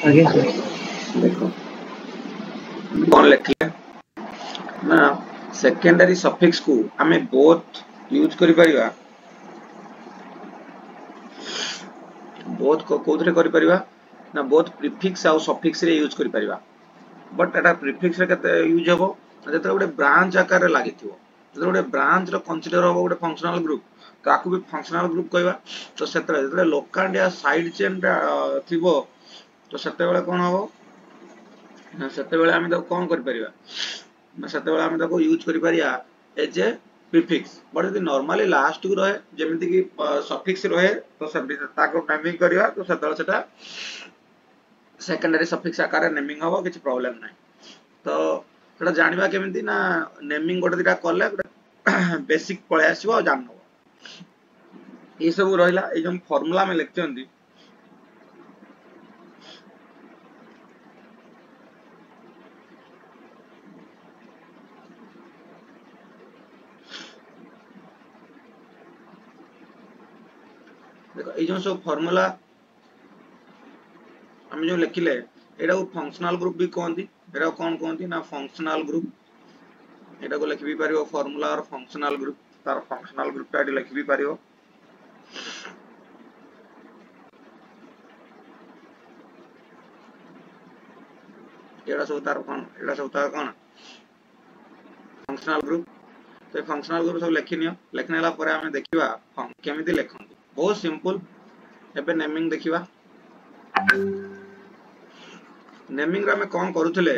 आगे सर देखो कौन लिखले ना सेकेंडरी सफिक्स को आमे बोथ यूज करि परिबा बोथ को कोथरे करि परिबा ना बोथ प्रीफिक्स आ सफिक्स रे यूज करि परिबा बट एटा प्रीफिक्स रे कते यूज हबो जते गोटे ब्रांच आकार रे लागिथिबो जते गोटे ब्रांच रो कंसीडर हबो गोटे फंक्शनल ग्रुप ताकू भी फंक्शनल ग्रुप कहबा तो सेतरे जते लोकाल या साइड चेन थिबो तो सेते बेले कोन हबो ना सेते बेले आमे तो कोन करि परिबा ना सेते बेले आमे ताको यूज करि परिया एज ए प्रीफिक्स बट यदि नॉर्मली लास्ट को रहे जेमिति कि सफिक्स रहे तो सब ताको नेमिंग करिया तो सेते सेटा सेकेंडरी सफिक्स आकार नेमिंग हबो किछ प्रॉब्लम नै तो सेटा जानिबा केमिति ना नेमिंग गोटे दिटा कले बेसिक पळे आसीबो आ जानबो ए सब रहिला ए जो फार्मूला में लिखचंदी देखो ए जो सब फार्मूला हम जो लिखिले एटा को फंक्शनल ग्रुप भी कहंती एटा कोन कहंती ना फंक्शनल ग्रुप एटा को लिखि भी पारियो फार्मूला और फंक्शनल ग्रुप तार फंक्शनल ग्रुप टा लिखि भी पारियो एटा सब तार कोन फंक्शनल ग्रुप तो फंक्शनल ग्रुप सब लिखिनियो लिखनेला परे हमें देखिबा केमिति लिखंती बहुत सिंपल एबे नेमिंग देखिबा नेमिंग रा में कोन करूथले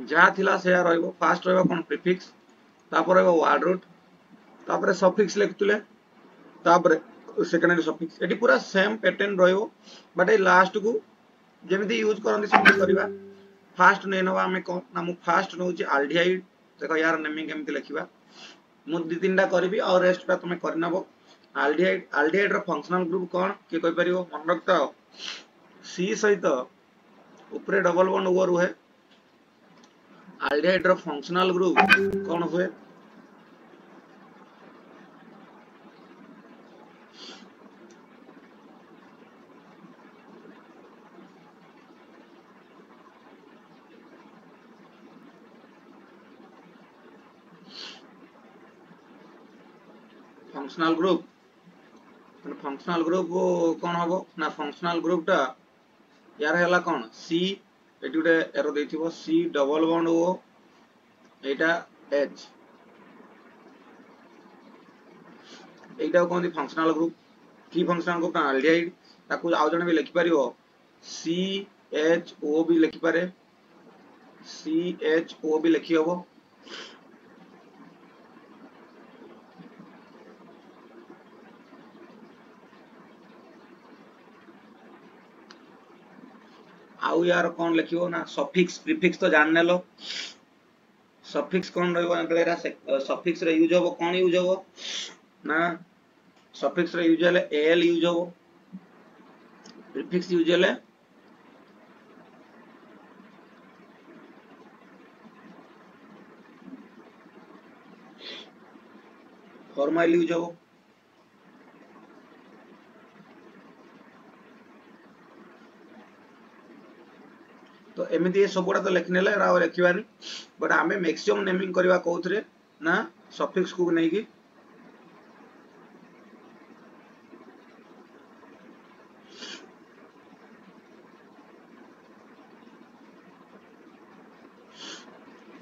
जहाँ थिला से रहइबो फास्ट रहइबो कोन प्रीफिक्स तापर रहइबो वर्ड रूट तापर सफिक्स लिखतुले तापर सेकेंडरी सफिक्स एटी पूरा सेम पैटर्न रहइबो बट ए लास्ट को जेमिति यूज करंती सेमिति करिबा फास्ट नै नबा हमें कोन ना मु फास्ट नउची एल्डिहाइड देखो यार नेमिंग केमिति लिखिबा मु दि तीनटा करबी और रेस्ट पे तुम करनबो एल्डिहाइड रो फंक्शनल ग्रुप कोन के कहि परिबो मन रखता सी सहित ऊपर डबल बॉन्ड ओ रुहे एल्डिहाइड रो फंक्शनल ग्रुप कोन हुए फंक्शनल ग्रुप कोन हबो ना फंक्शनल ग्रुप टा यार हैला कोन सी एटी गुटे एरो देथिबो सी डबल बॉन्ड ओ एटा एच एटा कोन फंक्शनल ग्रुप की फंक्शनल ग्रुप ना एल्डिहाइड ताकू आउ जने भी लिखि परिबो सी एच ओ भी लिखि पारे सी एच ओ भी लिखि हबो आउ यार कोन लिखिबो ना सफिक्स प्रीफिक्स तो जान नेलो सफिक्स कोन रहइबो एतलेरा सफिक्स रे यूज हबो कोन यूज हबो ना सफिक्स रे यूज हले एल यूज हबो प्रीफिक्स यूज हले फॉर्मल यूज हबो तो एमिति सब गुडा तो लिखनेले राव लिखिबानी बट आमे मैक्सिमम नेमिंग करबा कोथरे ना सफिक्स को नै की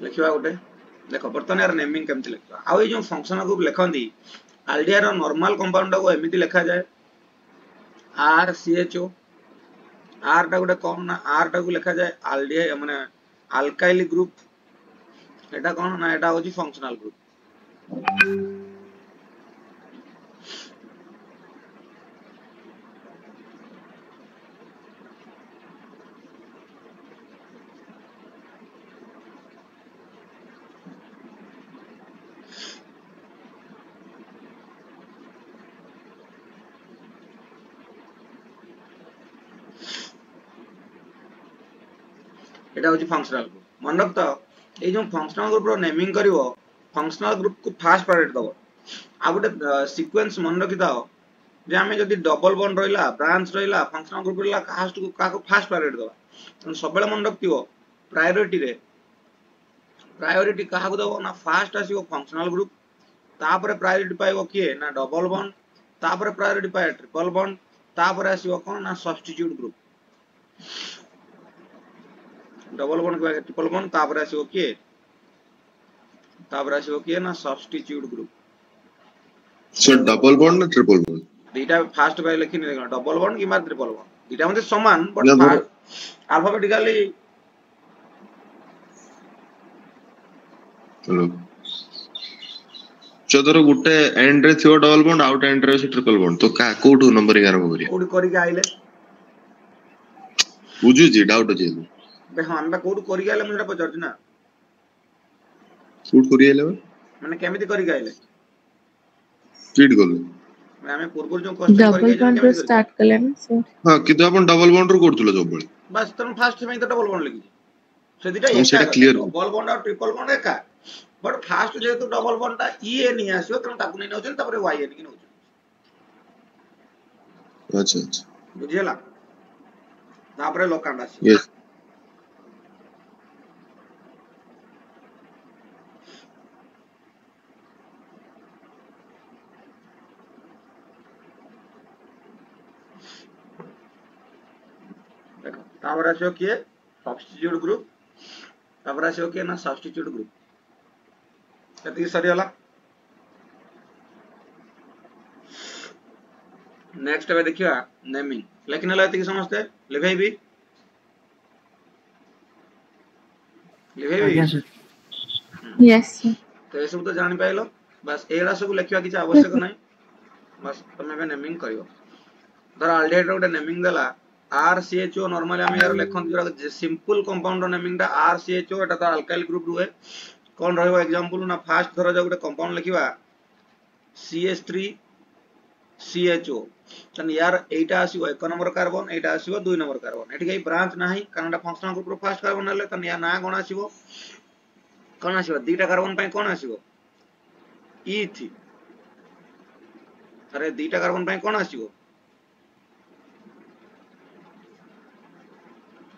लिखिबा गोटे देखो बर्तन यार नेमिंग केमति लिखबा आ ए जो फंक्शन ग्रुप लिखंदी एल्डिहाइड रो नॉर्मल कंपाउंड को एमिति लिखा जाए आर सी एच ओ आर टा गोटे कोन ना आर टा को लिखा जाए एल्डिहाइड माने अल्काइल ग्रुप एटा कोन ना एटा होची फंक्शनल ग्रुप एटा होची फंक्शनल ग्रुप मन रखता ए जो फंक्शनल ग्रुप रो नेमिंग करिवो फंक्शनल ग्रुप को फास्ट प्रायोरिटी दबो आ गोटे सीक्वेंस मन रखिता जे आमे जदी डबल बॉन्ड रहिला ब्रांच रहिला फंक्शनल ग्रुप रहिला काको फास्ट प्रायोरिटी दबा सबले मन रखतियो प्रायोरिटी रे प्रायोरिटी काहाको दबो ना फास्ट आसीबो फंक्शनल ग्रुप तापर प्रायोरिटी पाइबो किए ना डबल बॉन्ड तापर प्रायोरिटी पाए ट्रिपल बॉन्ड तापर आसीबो कोन ना सब्स्टिट्यूट ग्रुप डबल बॉन्ड के ट्रिपल बॉन्ड तापर आसीबो किए ना substitute group so double bond ना ट्रिपल बॉन्ड दीटा फास्ट बाय लिखिन डबल बॉन्ड कि ट्रिपल बॉन्ड दीटा मध्ये समान बट ना अल्फाबेटिकली चलो चदर गुटे एंड रे थियो डबल बॉन्ड आउट एंड रे ट्रिपल बॉन्ड तो का कोठो नंबरिंग आरंभ करिया कोड करी के आइले बुझु जी डाउट जे बे हां बे कोड करी के आइले मुझे पचारछ ना शूट करी आइले माने केमिति करी के आइले फीड गलो हमें पूर्व जो क्वेश्चन करी के डबल बॉन्ड स्टार्ट करले ना सर हां किंतु अपन डबल बॉन्ड रो करथुलो सब बळे बस तुम फास्ट में तो डबल बॉन्ड लिखी से दीटा सेटा क्लियर डबल बॉन्ड और ट्रिपल बॉन्ड एका बट फास्ट जेतु डबल बॉन्ड ता ई नहीं आसीयो तम ताकु नहीं नउछन तापर वाई एन की नउछन अच्छा अच्छा बुझियला तापर लोकांड आसी यस देखो तापर आसीयो किए सब्स्टिट्यूट ग्रुप तापर आसीयो किए ना सब्स्टिट्यूट ग्रुप कति सरी होला नेक्स्ट अब देखिया नेमिंग लेकिन हला एति समझते लिखेबी यस तो ये सब तो जानि पाइलो बस एड़ा सब लिखिया किछ आवश्यक नै बस तमे बे नेमिंग करियो धर अल्डिहाइड रो नेमिंग देला RCHO नॉर्मली हम यार लेखन जो सिंपल कंपाउंड रो नेमिंग दा RCHO एटा तो अल्काइल ग्रुप रुए कोन रहबो एग्जांपल ना फास्ट धर जो गुटे कंपाउंड लिखिबा CH3 CHO तन यार एटा आसीबो 1 नंबर कार्बन एटा आसीबो 2 नंबर कार्बन एठी कई ब्रांच नाही कारण एटा फंक्शनल ग्रुप रो फास्ट कार्बन हले तन या ना कोन आसीबो दीटा कार्बन पई कोन आसीबो ईथ अरे दीटा कार्बन पई कोन आसीबो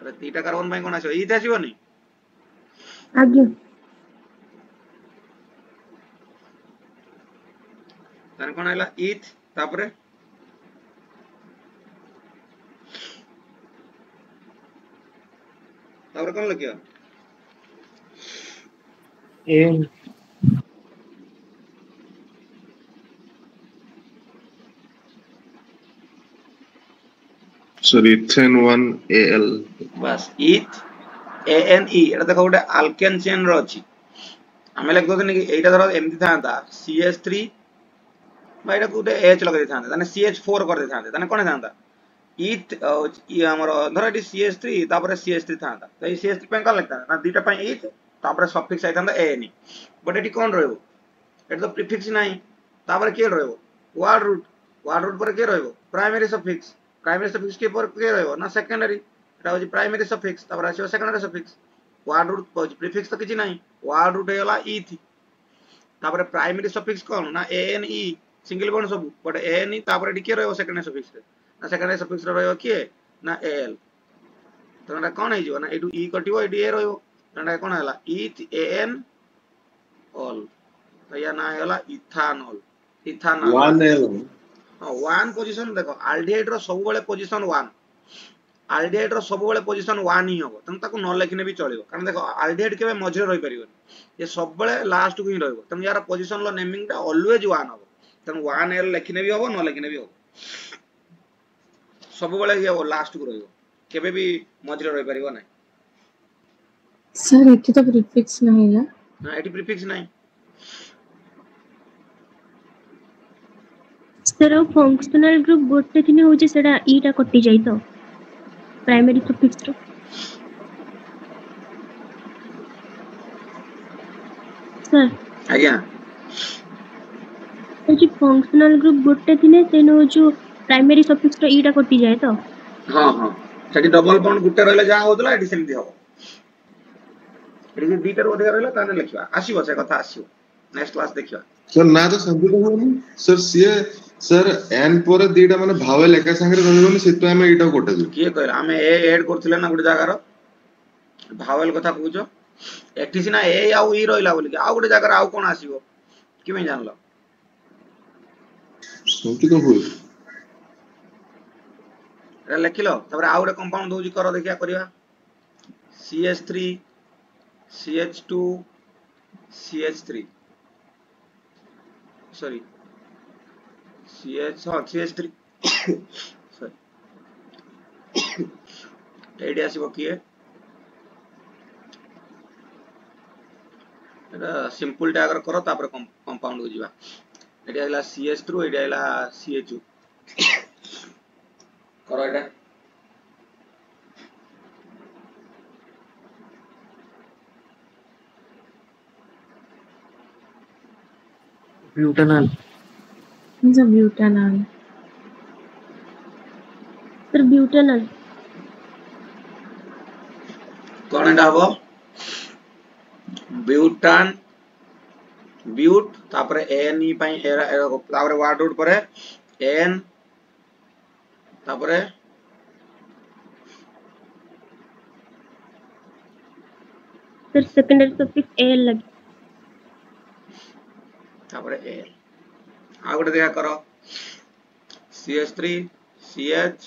अरे दीटा कार्बन पई कोन आसीबो ईथ आसीबो नि आगे तन कोन आइला ईथ तापरे कोन लगिया एन सर इथेन 1 Al बस ईथ ANE एटा देखो गोटे अल्केन चेन रो अछि हमें लिख दोते कि एटा धरो एमति थांता CH3 बाइटा गोटे H लगा देथांते तने CH4 कर देथांते तने कोन थांता ईथ ई हमर धरो एटी CH3 तापर CH3 थांता तो ई CH3 पे का लगता ना दीटा पे ईथ तापर सफिक्स आइथांता ANE बट एटी कोन रहबो एटा तो प्रीफिक्स नाही तापर के रहबो वर्ड रूट पर के रहबो प्राइमरी सफिक्स के पर के रहबो ना सेकेंडरी एटा हो प्राइमरी सफिक्स तापर आसीबो secondary suffix word root prefix तो किछि नाही वर्ड रूट हेला ईथ तापर प्राइमरी सफिक्स कोन ना ANE सिंगल बॉन्ड सब बट ANE तापर एटी के रहबो सेकेंडरी सफिक्स ना सेकेंडरी सफिक्स रहबो के ना AL तो ना कोन हे जो ना एटू E कटिबो एटी A रहबो ना कोन हला ईथ AN ऑल तो या ना हला इथानॉल 1L वन पोजीशन देखो अल्डिहाइड रो सब बेले पोजीशन 1 अल्डिहाइड रो सब बेले पोजीशन 1 ही होबो तम ताको न लेखिने भी चलिबो कारण देखो अल्डिहाइड केबे मझरे रहि परिबो ये सब बेले लास्ट को ही रहबो तम यार पोजीशन लो नेमिंग ता ऑलवेज 1 होबो तम 1L लेखिने भी होबो न लेखिने भी होबो सब बेले ये लास्ट को रहबो केबे भी मझरे रहि परिबो नै सर एठी तो प्रीफिक्स नहीं है ना एटी प्रीफिक्स नहीं सर फंक्शनल ग्रुप गोटे दिन होजे सेडा ईटा कटि जाई तो प्राइमरी सफिक्स रो सर आज्ञा जे फंक्शनल ग्रुप गोटे दिन सेनो जो प्राइमरी सफिक्स रो ईटा कटि जाई तो हां हां सेठी डबल बॉन्ड गुटे रहले जा होतला एटी सेमति हो एटी दीटर अधिक रहले ताने लिखिबा आसीबो से कथा आसीबो नेक्स्ट क्लास देखिबा सर ना तो संबंध होनी सर सीए सर एन पर दीटा माने भावेल एका संगे रहबोनी सेतो हम एटा कोटा दे किए कहला आमे ए ऐड करथिले ना गुटे जागार भावेल कथा कहूछ एठी सिना ए आउ ई रहिला बोली आ गुटे जागार आउ कोन आसीबो किमे जानलो सुनती तो हुई एटा लिखिलो तबरे आउ गुटे कंपाउंड दोजी करो देखिया करिवा CH3 CH2 CH3 sorry CH3 sorry एडी आसीबो किए एटा सिंपल डायग्राम करो तापर कंपाउंड को जीवा एडी आइला CH3 एडी आइला CH2 करो एटा butanol It's a butanol. Sir butanol कोन एटा हबो ब्यूटान ब्यूट तापर एन ई पई तापर वर्ड रूट पर एन तापर सर सेकेंडरी सफिक्स एल लगे तापर एल आ गुटे देखा करो CH3 CH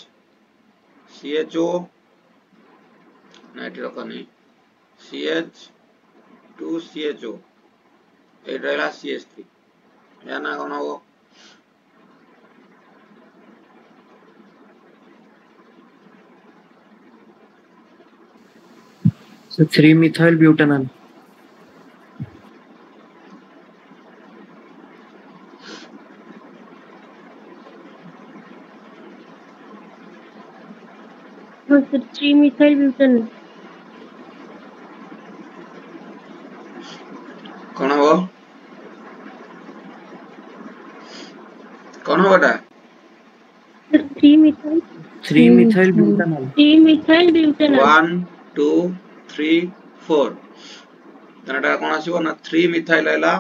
CHO नाइट्रो कनी CH2 CHO ए रहला CH3 या ना कोन हो So 3-methyl butanol. हाँ सर 3-methyl butanol कोन हो बेटा sir 3-methyl 3-methyl butanol. 3-methyl butanol 1 2 3 4 तनटा कोन आसीबो ना 3 मिथाइल हैला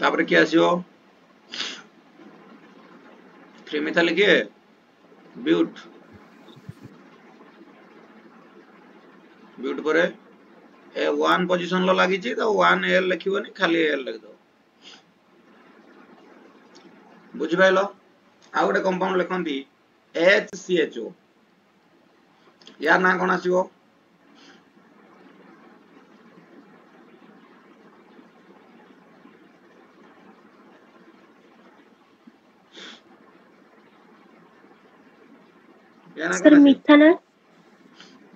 तापर की आसीबो 3 मिथाइल के ब्यूट ब्यूट परे ए 1 पोजीशन लो लागि छि तो 1 एल लिखिबोनी खाली एल लिख दो बुझि पाइलो आ गोटे कंपाउंड लिखंती HCHO यार ना कोन आसीबो या ना सर कोन मिथानल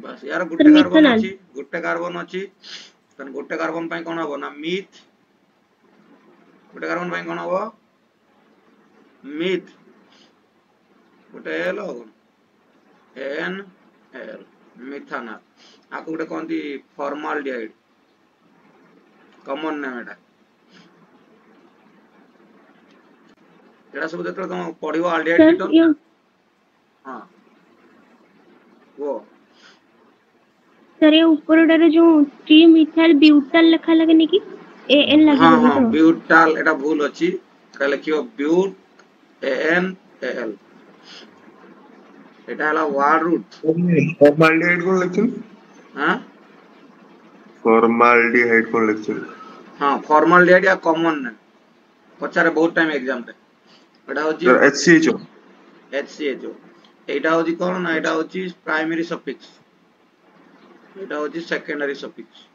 बस यार methanol. गुट्टे कार्बन अछि तन गुट्टे कार्बन पई कोन हबो ना मीथ गुट्टे कार्बन पई कोन हबो मीथ गुट्टे एल हबो एन एल मिथानल आको गुट्टे कोनती फॉर्माल्डिहाइड कॉमन नेम एटा सब जेतले तुम पढिबो अल्डिहाइड सर कीटोन यो हां वो सर ये ऊपर जो 3-methyl butyl लिखा लगने की एन लगी हाँ होगी हाँ तो ब्यूटाल एटा भूल अछि एटा लिखियो ब्यूट एन एल एटा हला वर्ड रूट फॉर्माल्डिहाइड कोन लिखछन हां फॉर्माल्डिहाइड कोन लिखछन हां फॉर्माल्डिहाइड या कॉमन नेम पचारे बहुत टाइम एग्जाम रे एटा होची सर HCHO HCHO एटा होची कोन ना एटा होची प्राइमरी सफिक्स एटा होची secondary suffix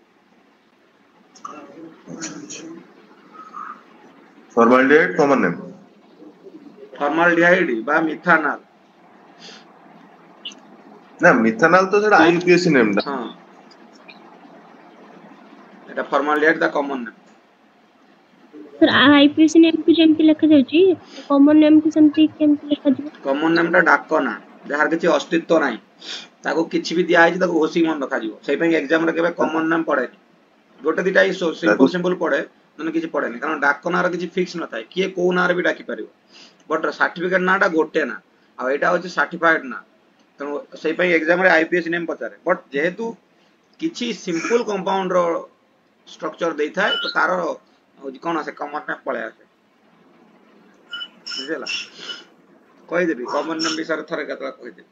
formaldehyde common name formaldehyde बा मिथानल ना मिथानल तो सेटा IUPAC नेम दा हां एटा फॉर्माल्डिहाइड दा common name sir IPC name को जेमति लिखा जाउची कॉमन नेम को सेमति केमति लिखा जाउ कॉमन नेम टा डाको ना जहार किछि अस्तित्व नाही ताको किछि भी दिया आइछि ताको होसी मन रखा जीवो सेहि पई एग्जाम रे केबे कॉमन नेम पड़े गोटे दिटा ही सिंपल सिंपल पड़े नने किछि पड़े नहीं कारण डाको नार किछि फिक्स न थाए किए को नार भी डाकी परिबो बट सर्टिफिकेट नाटा गोटे ना आ एटा होछि सर्टिफाइड ना तनो सेहि पई एग्जाम रे आईपीएस नेम पचारे बट जेहेतु किछि सिंपल कंपाउंड रो स्ट्रक्चर देई थाए तो तारो कोन आसे कॉमन नेम पळे आसे बुझला कहि देबी कॉमन नेम विषय थरे कतला कहि देबी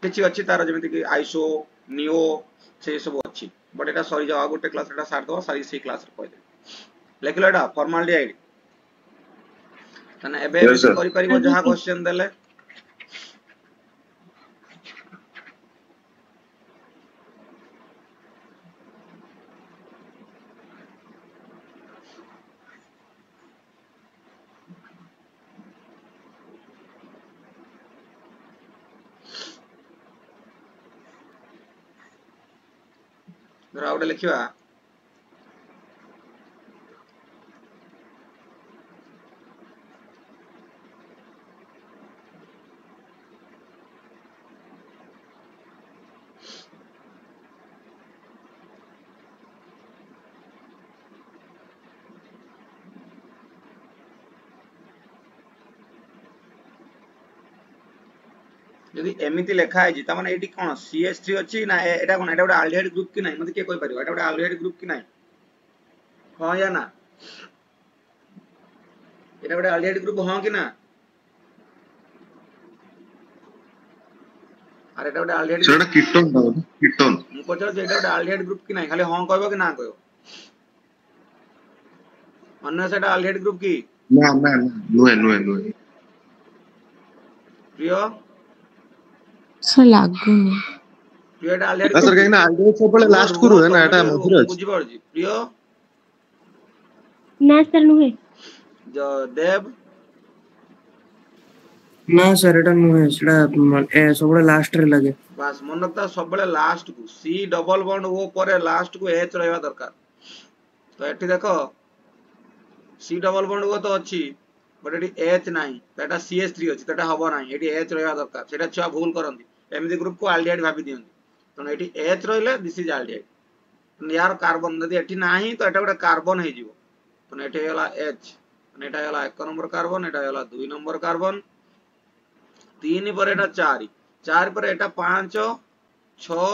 किछि अछि तार जेमिति कि आइसो नियो से सब अछि बट एटा सरी जावा गोटे क्लास एटा सार दो सारी सी क्लास रे कहि देबी लेखिलो एटा फॉर्मालिटी आईडी तने एबे Yes, एमिति sir. करि परिबो आगे जहा सर क्वेश्चन देले धरा गोटे लिखिबा यदि एमिति लेखा है ता माने एटी कोन CH3 अछि ना एटा कोन एटा गोटे अल्डिहाइड ग्रुप कि नै मते के कहि परिबो एटा गोटे अल्डिहाइड ग्रुप कि नै हां या ना एटा गोटे अल्डिहाइड ग्रुप हां कि ना अरे एटा गोटे अल्डिहाइड Sir, ग्रुप এটা কীর্তন দাও কীর্তন मु पचार जे एटा गोटे अल्डिहाइड ग्रुप कि नै खाली हां कहबो कि ना कहबो अन्य सेटा अल्डिहाइड ग्रुप की না না না নুয়ে নুয়ে নুয়ে प्रिय सर लागुनी प्रिय एटा अल्डिहाइड না ग्रुप স্যার की কাহিଁକି ନା ଆଲଡିହାଇଡ୍ ସବୁବେଳେ रुह ଲାଷ୍ଟ କୁ रुह ରୁହେ ନା तमे ଏଟା टे रुह ମଝିରେ मु ଅଛି बुझी परजी प्रिय ना सर नुहे जो देव ना सर एटा नुहे सेटा ए सबले लास्ट रे लगे बस मन रखता सब लास्ट को सी डबल बॉन्ड ओ पर लास्ट को एच रहबा दरकार तो एठी देखो सी डबल बॉन्ड ओ तो अछि बट एठी एच नाही तो एटा CH3 अछि तो एटा हबो नाही एठी एच रहबा दरकार सेटा छुआ भूल करंती एमिति ग्रुप को अल्डिहाइड भाबी दियंती तो एठी एच रहले दिस इज अल्डिहाइड यार कार्बन यदि एठी नाही तो एटा गोटे कार्बन हे जिवो तो एठी होला एच एटा होला 1 नंबर कार्बन एटा होला 2 नंबर कार्बन 3 पर एटा 4 4 पर एटा 5 6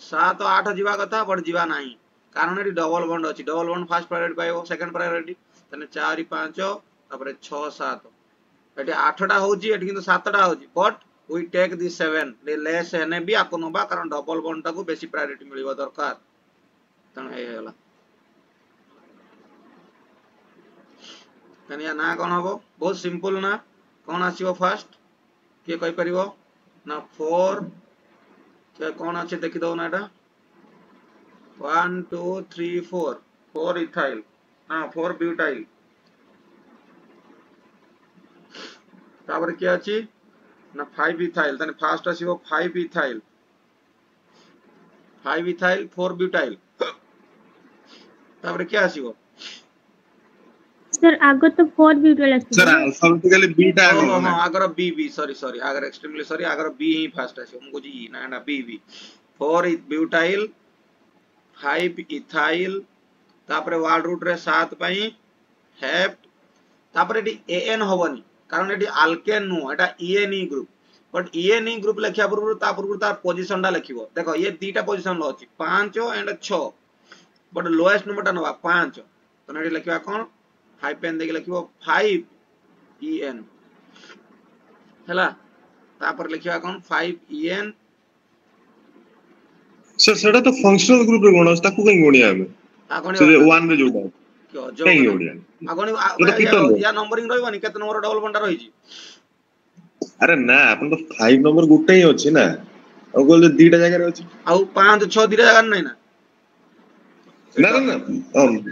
7 8 जीवा कथा बट जीवा नाही कारण एटी डबल बॉन्ड अछि डबल बॉन्ड फर्स्ट प्रायोरिटी पाइबो सेकंड प्रायोरिटी तने 4 5 तापर 6 7 एटी 8 टा होची एटी किंतु 7 टा होची बट वी टेक दिस 7 ले लेस एने भी आको नबा कारण डबल बॉन्ड टाको बेसी प्रायोरिटी मिलिबा दरकार तने ए होला तने या ना कोन हबो बहुत सिंपल ना कोन आसीबो फर्स्ट के कहि परिबो ना 4 के कोन अछि देखि दो ना एटा 1 2 3 4 4 इथाइल ना 4 ब्यूटाइल तापर के अछि ना 5 इथाइल तने फास्ट आसीबो 5 इथाइल 4 ब्यूटाइल तापर के आसीबो सर आगो तो 4 ब्यूटाइल सर आसीबो ना अल्फाबेटिकली बी टा आगे ओहो ना हां अगर बी सॉरी आगर एक्सट्रीमली सॉरी अगर बी ही फास्ट आसीबो हमको जी ना ना बी 4 ब्यूटाइल 5 इथाइल तापर वर्ड रूट रे 7 पई हेप्ट तापर एटी एन होबनी कारण एटी अल्केन नु एटा ईएनई ग्रुप बट ईएनई ग्रुप लेखिया पूर्व तार पोजीशन टा लेखिबो देखो ये दीटा पोजीशन लो अछि 5 एंड 6 बट लोएस्ट नंबर टा नबा 5 तो एटी लेखिबा कोन हाइपेन देके लेखिबो 5 ईएन हला तापर लेखिबा कोन 5 ईएन सर सेटा तो फंक्शनल ग्रुप रे गणस ताकू कहीं गुणिया हमें आगणी से होना 1 रे जोड़ा क्यों जो कहीं माने गुणिया आगणी तो कीर्तन रे या नंबरिंग रहबनी केते नंबर डबल बॉन्ड रहिजी अरे ना अपन तो 5 नंबर गुटे ही अछि ना और बोले दीटा जगह रे अछि आउ 5 6 दिरा जगह नै ना ना ना ना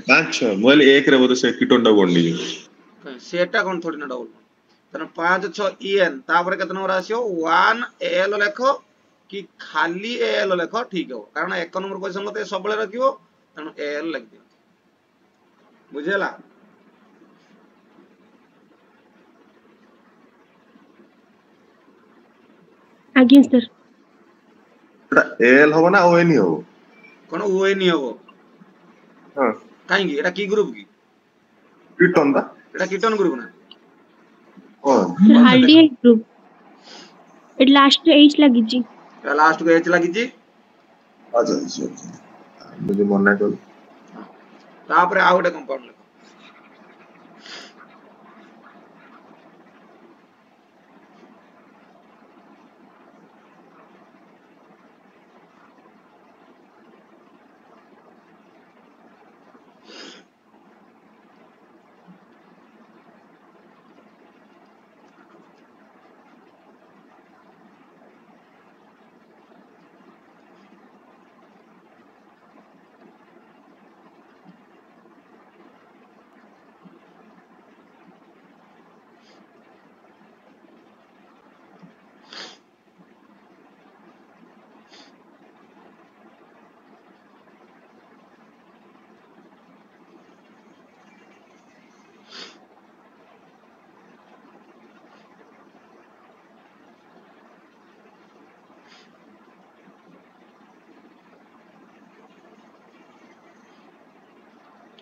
5 6 मोले 1 रे बोले से कीटोंडा बॉन्ड नहीं सेटा कोन थोड़ी ना डबल तने 5 6 ईएन तापर केते नंबर आसियो 1 एल लेखो कि खाली एल लेखो ठीक हो कारण 1 नंबर पोजीशन लते सबले रखियो तने एल लिख दियो बुझेला आगे सर एल हो ना ओएन ही हो कोन ओए नि हो हां काई की एटा की ग्रुप की कीटोन दा एटा कीटोन ग्रुप ना हां sir aldehyde group at last रे एच लागि जी लास्ट को एच लागि जी अच्छा अच्छा मुझे मन नहीं कर तापर आ गोटे कंपाउंड लेखो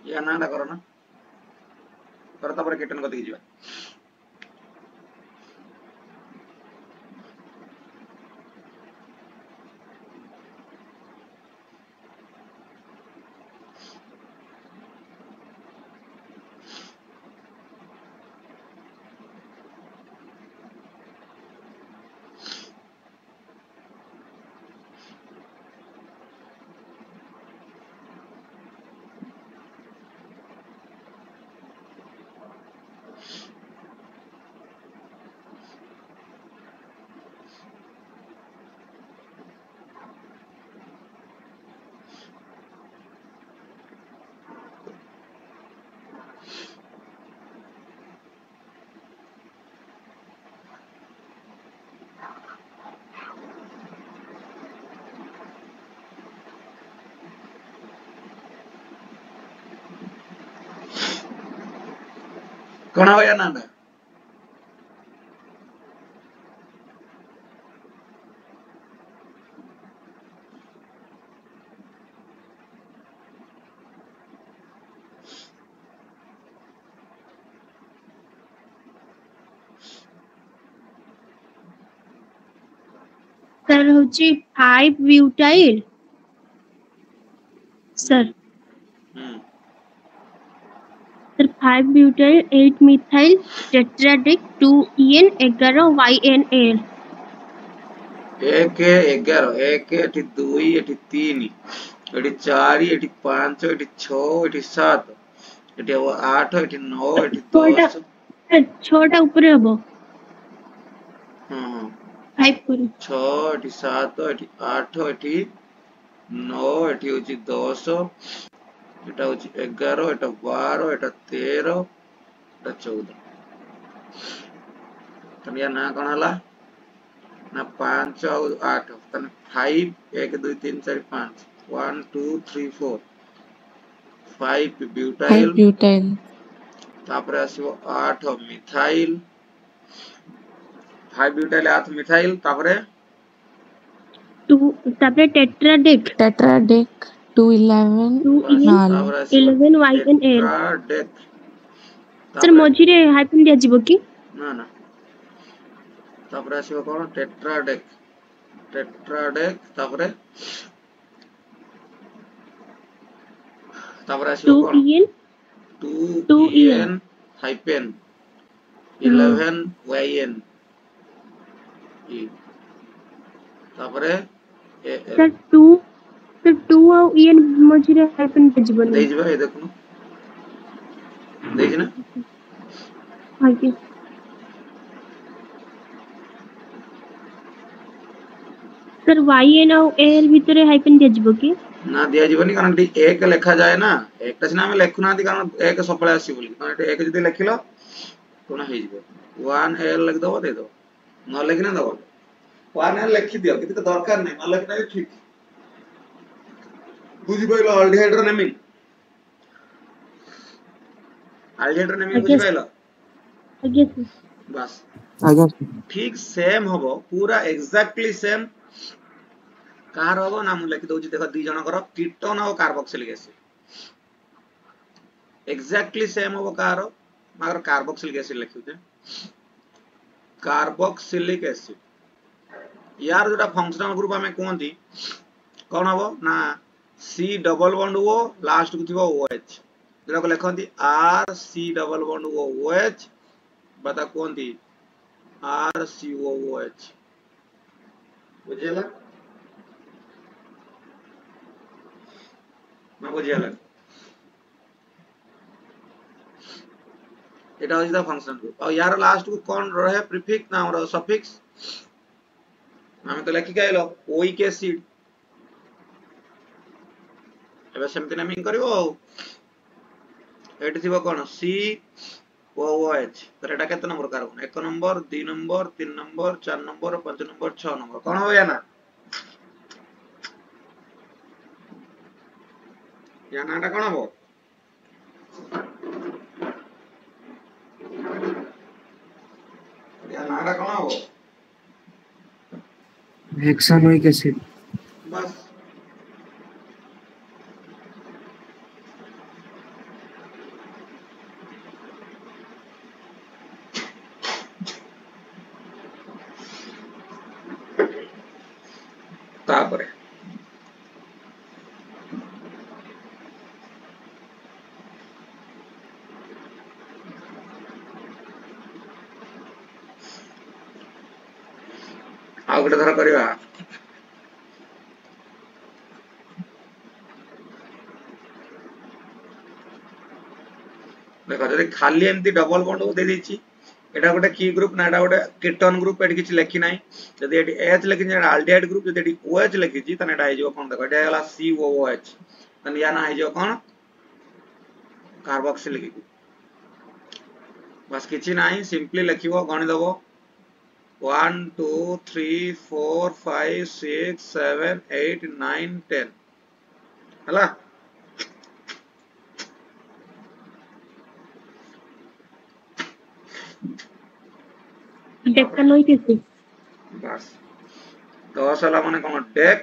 या नाटा करो ना कर तापर कीटन कति जीवा कौन हो या नाटा सर होची 5 butyl sir sir 5 butyl 8 methyl tetradec 2 EN 11 YNL एक 11 एक एटी 2 एटी 3 एटी 4 एटी 5 एटी 6 एटी 7 एटी 8 एटी 9 एटी 10 छोटा ऊपर हबो हां 5 करू 6 एटी 7 एटी 8 एटी 9 एटी होची 10 एटा होची 11 एटा 12 एटा 13 एटा 14 तनिया ना कोन हला ना 5 और 8 तने 5 1 2 3 4 5 1 2 3 4 5 ब्यूटाइल तापर आसीबो 8 मिथाइल 5 ब्यूटाइल 8 मिथाइल तापर 2 तापर टेट्राडेक 2 11 2 EN 11 YNL टेट्राडेक सर मझी रे हाइफन दिया जीवो की ना ना तापर आसीबो कोन टेट्राडेक तापर आसीबो 2 कोन EN 2 EN हाइफन 11 YN ई तापर सर 2 और EN मझी रे हाइफन दिया जीवो दे जीवा ए देखुन देख ना आगे सर YN और AL भीतर हाइफन दिया जीवो की ना दिया जीवनी कारण टी एक लिखा जाए ना एक ता सिना हम लेखु ना कारण एक सफल आसी बोली कारण एक जदी लिखिलो कोन हे जीवो 1L लिख दबो दे दो न लिखना दबो 1L लिखि दियो किते दरकार नै न लिखना भी ठीक बुझी पाइलो अल्डिहाइड रो नेमिंग अल्डिहाइड रो नेमिंग बुझी पाइलो आगे सर बस आगे ठीक सेम होबो पूरा एग्जैक्टली सेम कार होबो ना मु लिखि दोची देखो दी जण कर कीटोन और कार्बोक्सिलिक एसिड एग्जैक्टली सेम होबो कार मगर कार्बोक्सिलिक एसिड लिखुते कार्बोक्सिलिक एसिड यार जोटा फंक्शनल ग्रुप हमें कोनती कोन होबो ना C double bond O last को थिबो OH जोटा को लिखंती R C double bond O OH बता कोनती RCOOH बुझेला ना बुझेला एटा होई द फंक्शन ग्रुप और यार लास्ट को कोन रहे प्रीफिक्स ना हमरो सफिक्स हम तो लिखि गइलो ओइक एसिड एबे सेमति नेमिंग करिवो एटी थिबो कोन C OOH तो एटा केते number carbon 1 number 2 number 3 number 4 number 5 number 6 number कोन हो या नाटा कोन हो या नाटा कोन हो हेक्सानोइक एसिड बस तापरे आ गोटे थर करवा देखो जब खाली एमती डबल बॉन्ड को दे देछि एटा गोटे की ग्रुप ना एटा गोटे कीटोन ग्रुप एटी किछ लिखि नै जदि एटी एच लिखि नै आल्डिहाइड ग्रुप जदि एटी ओएच लिखि छि तने एटा आइजो कोन देखो एटा हला COOH तने या ना आइजो कोन कार्बोक्सिलिक बस किछि नै सिंपली लिखिबो गणि दबो 1 2 3 4 5 6 7 8 9 10 हला डेक्कन होई थी बस 10 हला माने कोन डेक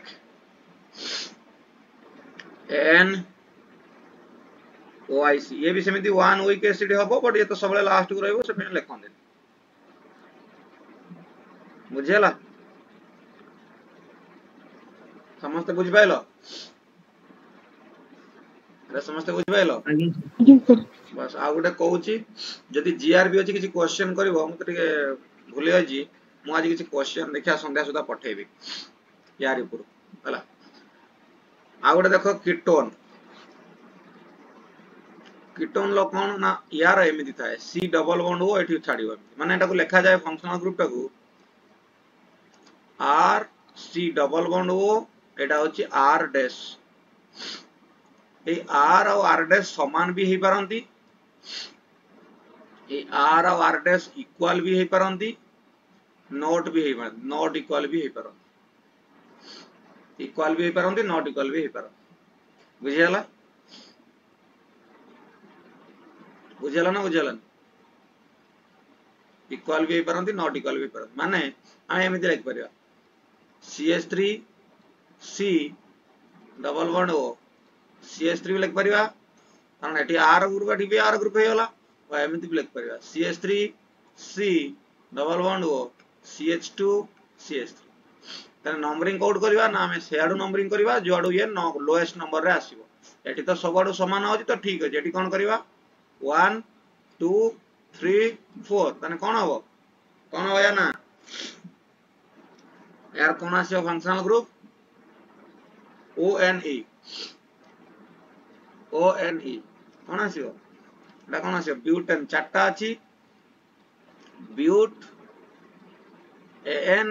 एन OIC ये भी सेमिति 1 वीक एसिड हबो बट ये तो सबले लास्ट को रहबो से लिखन दे बुझेला समस्त बुझ पाइलो अरे समस्त बुझ पाइलो जी सर बस आ गोटे कहूची जदि जीआरबी अछि किछि क्वेश्चन करबो हम तके भूली आजी मु आज किछि क्वेश्चन देखिया संध्या सुधा पठेबी यार ऊपर हला आ गोटे देखो कीटोन कीटोन लो कोन ना यार एमिति थाए सी डबल बॉन्ड हो एठी छाडिबो माने एटा को लिखा जाय फंक्शनल ग्रुप टा को आर सी डबल बॉन्ड हो एटा होची आर डैश ए आर और आर डैश समान भी हे पारंती ए आर और आर डैश इक्वल भी हे पारंती नॉट भी हे पारंती नॉट इक्वल भी हे पारंती इक्वल भी हे पारंती नॉट इक्वल भी हे पारंती बुझियाला बुझियाला ना बुझियाला इक्वल भी हे पारंती नॉट इक्वल भी हे पारंती माने हम एमिति लिख परिया CH3 C डबल बॉन्ड हो CH3 भी लिख परिया कारण एठी R ग्रुप एठी भी R ग्रुप हे होला वा एमिति भी लिख परिया CH3 C डबल बॉन्ड हो CH2 CH3 तने नंबरिंग कोड करबा ना हमें सेआडू नंबरिंग करबा जोआडू ये लोएस्ट नंबर रे आसीबो एठी तो सबआडू समान होची तो ठीक अछि एठी कोन करबा 1 2 3 4 तने कोन हबो कोन होया ना यार कोन आसीबो फंक्शनल ग्रुप ONE कोन आसीबो एटा कोन आसीबो ब्यूटेन चारटा अछि ब्यूट AN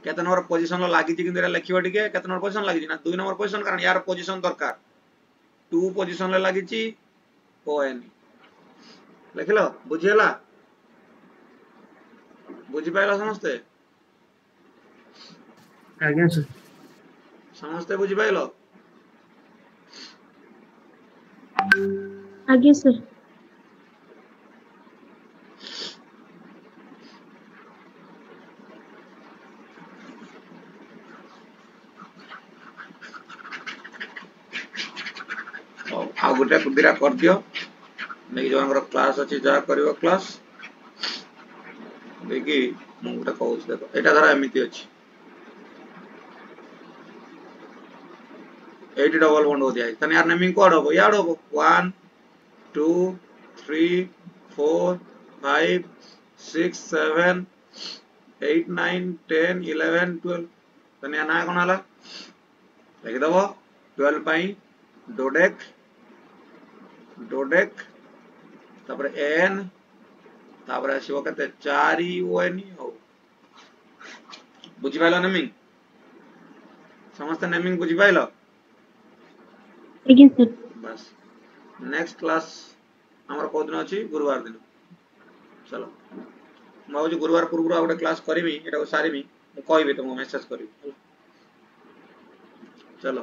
केते नंबर पोजीशन लो लागि छि किंतु एटा लिखिबो टिके केते नंबर पोजीशन लागि छि ना 2 नंबर पोजीशन कारण यार पोजीशन दरकार 2 पोजीशन ले लागि छि ONE लिखलो बुझियला बुझि पाइला समस्ते आज्ञा सर समस्ते बुझि पाइलो आगे सर आ गोटे दिरा कर दियो देखि जो क्लास अछि जा करिवो क्लास देखि मु गोटे कहू देखो एटा धरा एमिति अछि 8 डबल बॉन्ड हो दिया तने यार नेमिंग कोड हो यार हो 1 2 3 4 5 6 7 8 9 10 11 12 तने ना कोन हला लिख दबो 12 पई डोडेक डोडेक तापर एन तापर आसीबो कते 4 ONE हो बुझि पाइलो नेमिंग समस्त नेमिंग बुझि पाइलो लेकिन सर बस नेक्स्ट क्लास हमर को दिन अछि गुरुवार दिन चलो मौ जो गुरुवार पूर्व आ गोटे क्लास करबी एटा को सारीबी मु कहबी तुमको मेसेज करबी चलो